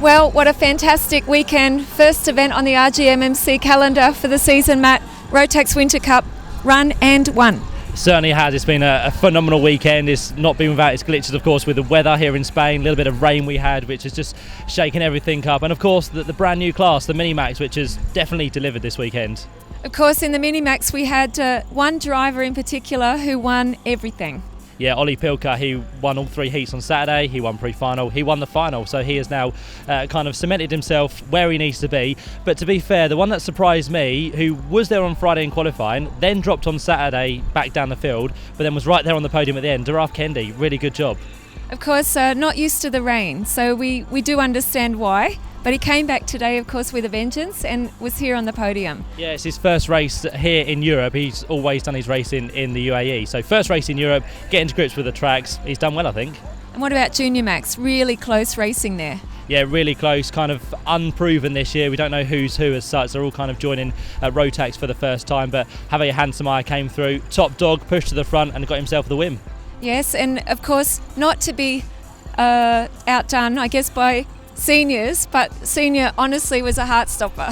Well, what a fantastic weekend. First event on the RGMMC calendar for the season, Matt. Rotax Winter Cup, run and won. Certainly has. It's been a phenomenal weekend. It's not been without its glitches, of course, with the weather here in Spain. A little bit of rain we had, which has just shaken everything up. And of course, the brand new class, the Mini-Max, which has definitely delivered this weekend. Of course, in the Mini-Max, we had one driver in particular who won everything. Yeah, Ollie Pilker, he won all three heats on Saturday. He won pre-final, he won the final, so he has now kind of cemented himself where he needs to be. But to be fair, the one that surprised me, who was there on Friday in qualifying, then dropped on Saturday back down the field, but then was right there on the podium at the end, Daraf Kendi, really good job. Of course, not used to the rain, so we do understand why. But he came back today, of course, with a vengeance and was here on the podium. Yeah, it's his first race here in Europe. He's always done his racing in the UAE. So first race in Europe, getting to grips with the tracks. He's done well, I think. And what about Junior Max? Really close racing there. Yeah, really close, kind of unproven this year. We don't know who's who as such. They're all kind of joining Rotax for the first time. But Javier Hansemeyer came through, top dog, pushed to the front and got himself the win. Yes, and of course, not to be outdone, I guess, by seniors, but senior honestly was a heart stopper.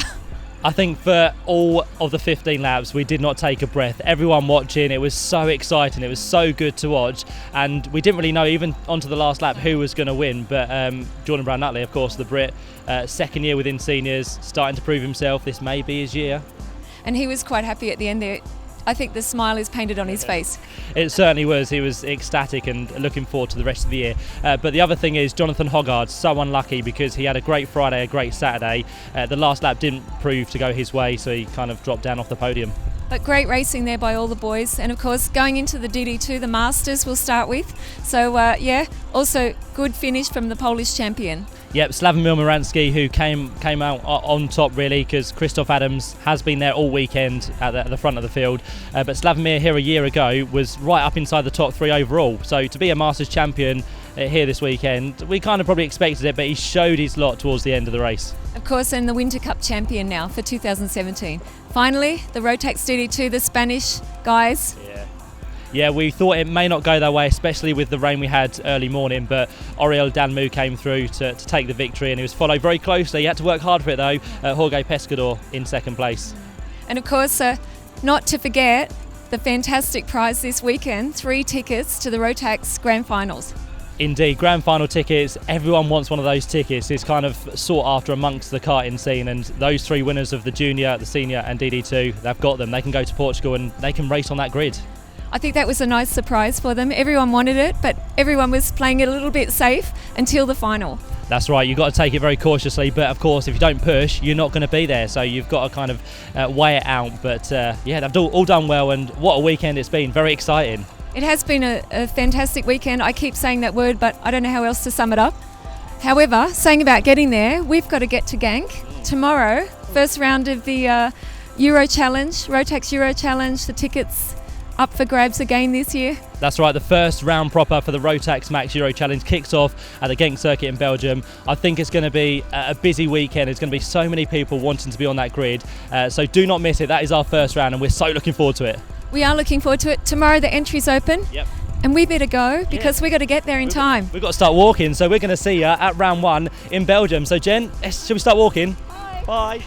I think for all of the 15 laps we did not take a breath. Everyone watching, it was so exciting, it was so good to watch, and we didn't really know even onto the last lap who was going to win, but Jordan Brown Nutley, of course, the Brit, second year within seniors, starting to prove himself. This may be his year. And he was quite happy at the end there. I think the smile is painted on his face. It certainly was. He was ecstatic and looking forward to the rest of the year. But the other thing is Jonathan Hoggard, so unlucky because he had a great Friday, a great Saturday. The last lap didn't prove to go his way, so he kind of dropped down off the podium. But great racing there by all the boys. And of course, going into the DD2, the Masters we'll start with. So yeah, also good finish from the Polish champion. Yep, Slavomir Moransky, who came out on top really because Christoph Adams has been there all weekend at the front of the field. But Slavomir here a year ago was right up inside the top three overall. So to be a Masters champion here this weekend, we kind of probably expected it, but he showed his lot towards the end of the race. Of course, and the Winter Cup champion now for 2017. Finally, the Rotax DD2, the Spanish guys. Yeah, we thought it may not go that way, especially with the rain we had early morning, but Oriol Danmu came through to take the victory, and he was followed very closely. He had to work hard for it though. Jorge Pescador in second place. And of course, not to forget the fantastic prize this weekend, 3 tickets to the Rotax Grand Finals. Indeed, Grand Final tickets, everyone wants one of those tickets. It's kind of sought after amongst the karting scene, and those 3 winners of the Junior, the Senior and DD2, they've got them. They can go to Portugal and they can race on that grid. I think that was a nice surprise for them. Everyone wanted it, but everyone was playing it a little bit safe until the final. That's right, you've got to take it very cautiously, but of course if you don't push, you're not going to be there, so you've got to kind of weigh it out. But yeah, they've all done well, and what a weekend it's been, very exciting. It has been a fantastic weekend. I keep saying that word, but I don't know how else to sum it up. However, saying about getting there, we've got to get to Genk tomorrow. First round of the Euro Challenge, Rotax Euro Challenge, the tickets up for grabs again this year. That's right, the first round proper for the Rotax Max Euro Challenge kicks off at the Genk circuit in Belgium. I think it's going to be a busy weekend. There's going to be so many people wanting to be on that grid, so do not miss it. That is our first round and we're so looking forward to it. We are looking forward to it. Tomorrow the entry's open. Yep. And we better go because we've got to get there in time. We've got to start walking, so we're going to see you at round 1 in Belgium. So Jen, should we start walking? Bye. Bye.